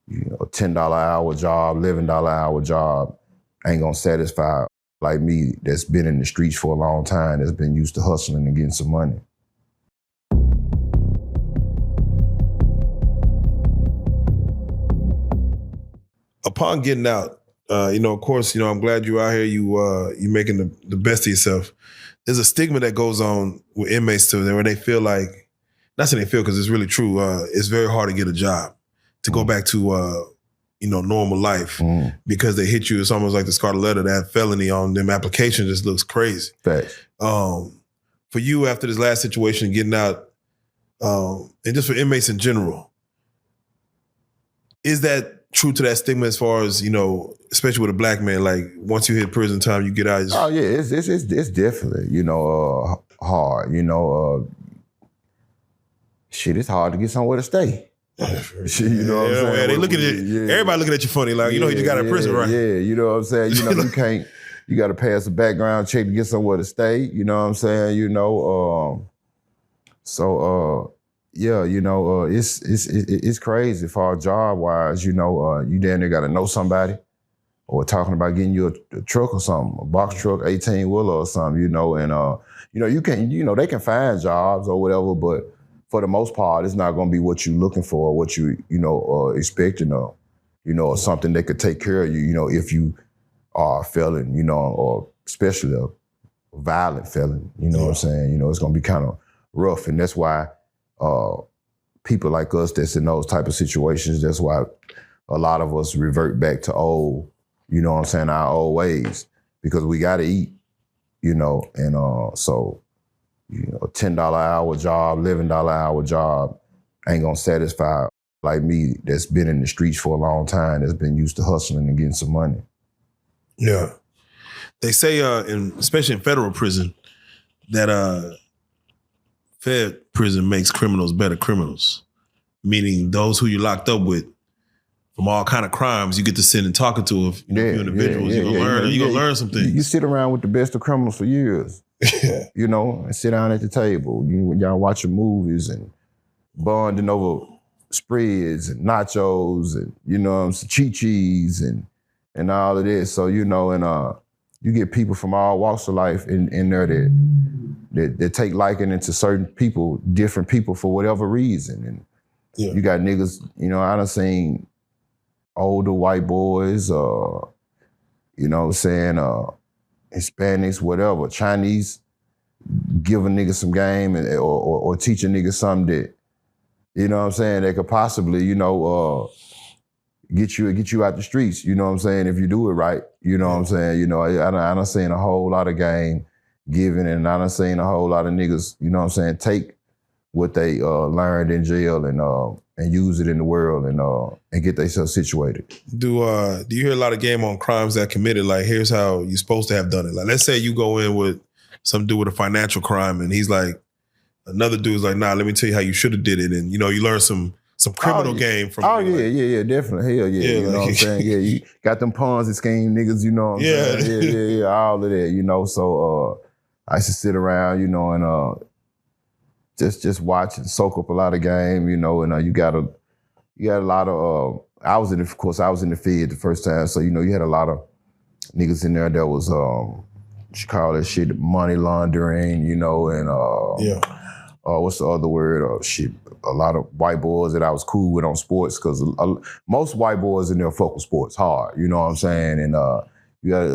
A $10 hour job, $11 hour job ain't gonna satisfy like me that's been in the streets for a long time, that's been used to hustling and getting some money. Upon getting out, of course, I'm glad you're out here. You're making the best of yourself. There's a stigma that goes on with inmates too, where they feel like, not saying they feel because it's really true, it's very hard to get a job, to go back to, normal life because they hit you. It's almost like the scarlet letter, that felony on them applications just looks crazy. Facts. For you, after this last situation, getting out, and just for inmates in general, is that true to that stigma as far as, especially with a black man, like once you hit prison time, you get out? Oh yeah, it's definitely, hard. Shit, it's hard to get somewhere to stay. Shit, you know what I'm saying? Man, they looking at everybody looking at you funny, like, you just got out of prison, right? Yeah, you know what I'm saying? You got to pass a background check to get somewhere to stay, you know what I'm saying? It's crazy for job-wise, you damn near got to know somebody, or talking about getting you a truck or something, a box truck, 18-wheeler or something, you can, they can find jobs or whatever, but for the most part, it's not going to be what you're looking for, or what you, expecting of, or something that could take care of you, if you are a felon, or especially a violent felon, what I'm saying? It's going to be kind of rough, and that's why people like us that's in those type of situations, that's why a lot of us revert back to old, our old ways, because we got to eat, so, a $10 hour job, $11 hour job ain't gonna satisfy like me that's been in the streets for a long time, that's been used to hustling and getting some money. Yeah. They say, especially in federal prison, that Fed prison makes criminals better criminals, meaning those who you're locked up with from all kind of crimes, you get to sit and talking to a few individuals. You're gonna learn some things. You sit around with the best of criminals for years. And sit down at the table. Y'all watching movies and bonding over spreads and nachos and, Chi-Chis and all of this. So, you get people from all walks of life in there that take liking into certain people, different people for whatever reason. And you got niggas, I done seen older white boys, Hispanics, whatever, Chinese, give a nigga some game or teach a nigga something that, they could possibly, get you out the streets, if you do it right, I done seen a whole lot of game giving, and I done seen a whole lot of niggas, take what they learned in jail and use it in the world and get themselves situated. Do you hear a lot of game on crimes that committed? Like, here's how you're supposed to have done it. Like, let's say you go in with some dude with a financial crime, and he's like, another dude's like, nah, let me tell you how you should have did it, and you learn some criminal game from. Oh yeah, definitely, hell yeah. You know what I'm saying? Yeah, you got them Ponzi scheme niggas. You know what I'm saying? Yeah, all of that. So I used to sit around, and just watch and soak up a lot of game, and you got a lot of, I was in the Fed the first time, so, you had a lot of niggas in there that was, you call that shit money laundering, and what's the other word? A lot of white boys that I was cool with on sports, because most white boys in there fuck with sports hard, you know what I'm saying? And you got,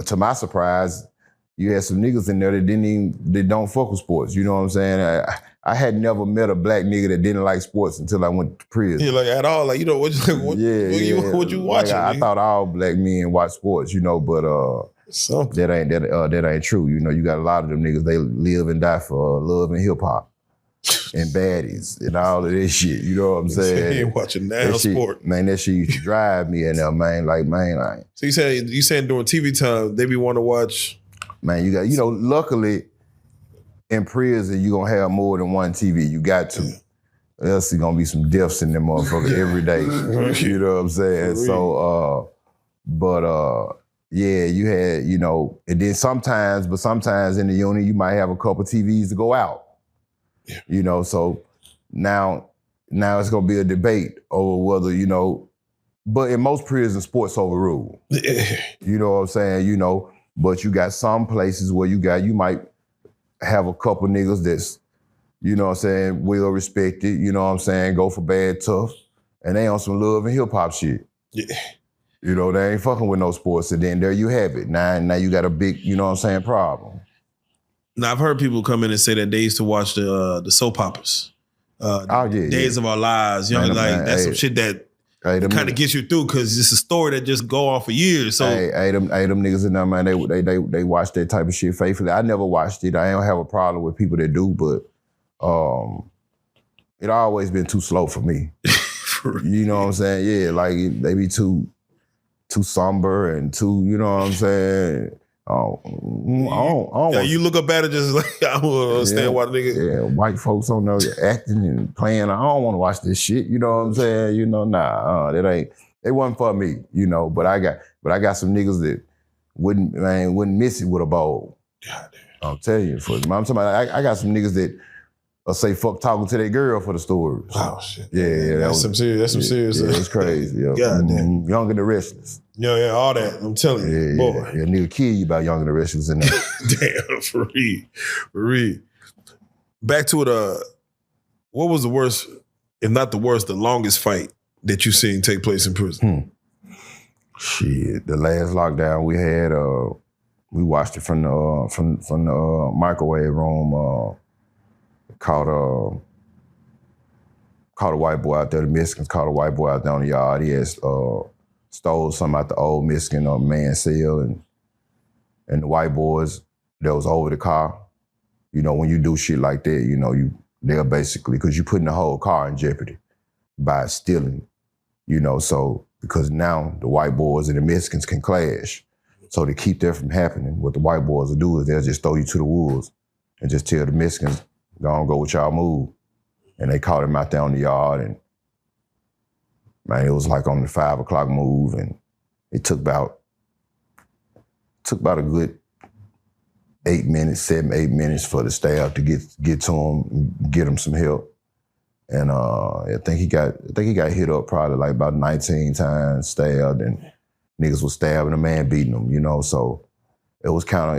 to my surprise, you had some niggas in there that don't fuck with sports. You know what I'm saying? I had never met a black nigga that didn't like sports until I went to prison. Yeah, like at all, like, what you watching? I thought all black men watch sports, but that ain't true. You got a lot of them niggas, they live and die for love and hip hop and baddies and all of this shit. You know what I'm saying? He ain't watching now sport. Man, that shit used to drive me in there, man. Like, man, So you saying during TV time, they be wanting to watch. Man, you got, luckily in prison, you're going to have more than one TV. You got to. Else there's going to be some deaths in them motherfuckers every day. You know what I'm saying? So, you had, and then sometimes in the unit, you might have a couple TVs to go out. So now now it's gonna be a debate over whether, you know, but in most prisons, sports overruled. You know what I'm saying? You know, but you got some places where you might have a couple niggas that's, you know what I'm saying, well respected, you know what I'm saying, go for bad tough, and they on some love and hip hop shit. Yeah. You know, they ain't fucking with no sports, and then there you have it. Now you got a big, you know what I'm saying, problem. Now I've heard people come in and say that they used to watch the soap operas. Days of Our Lives, you know, like that's some shit that kind of gets you through because it's a story that just go on for years. So them niggas in there, man, they watch that type of shit faithfully. I never watched it. I don't have a problem with people that do, but it always been too slow for me. You know what I'm saying? Yeah, like they be too somber and too, you know what I'm saying? You look up at it just like, I don't understand why the nigga. Yeah, white folks on there acting and playing. I don't want to watch this shit. You know what I'm saying? You know, it wasn't for me. You know, but I got some niggas that wouldn't miss it with a bowl. God damn. I'll tell you, I'm talking about, I got some niggas that say fuck talking to their girl for the stories. Oh shit. Yeah, that's some serious. Yeah, it's crazy. Yeah. God damn. Young and the Restless. Yeah, all that. I'm telling you, boy. Yeah, nigga kill you about Young and the Restless in there. Damn, for real. Back to it. What was the worst, if not the worst, the longest fight that you seen take place in prison? Shit, the last lockdown we had, we watched it from the microwave room. Caught a white boy out there. The Mexicans caught a white boy out there on the yard. He had stole something out the old Mexican man cell, and the white boys that was over the car. You know, when you do shit like that, you know, they're basically, because you're putting the whole car in jeopardy by stealing. You know, so because now the white boys and the Mexicans can clash. So to keep that from happening, what the white boys will do is they'll just throw you to the wolves and just tell the Mexicans, go with y'all move. And they caught him out there on the yard, and man, it was like on the 5 o'clock move, and it took about a good 8 minutes for the staff to get to him, get him some help. And I think he got hit up probably like about 19 times, stabbed, and niggas was stabbing a man, beating him, you know. So it was kind of,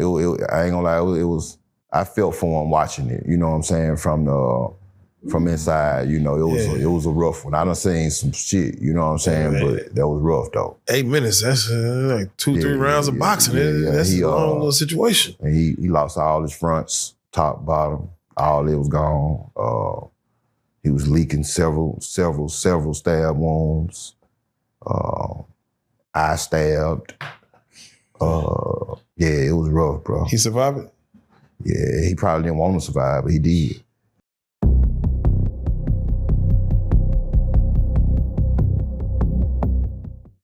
I ain't gonna lie, it was. I felt for him watching it, you know what I'm saying, from inside, you know, it was a rough one. I done seen some shit, you know what I'm saying, but that was rough though. 8 minutes, that's like 2-3 rounds of boxing. That's a long little situation. And he lost all his fronts, top, bottom, all it was gone. He was leaking several stab wounds, eye stabbed. Yeah, it was rough, bro. He survived it? Yeah, he probably didn't want to survive, but he did.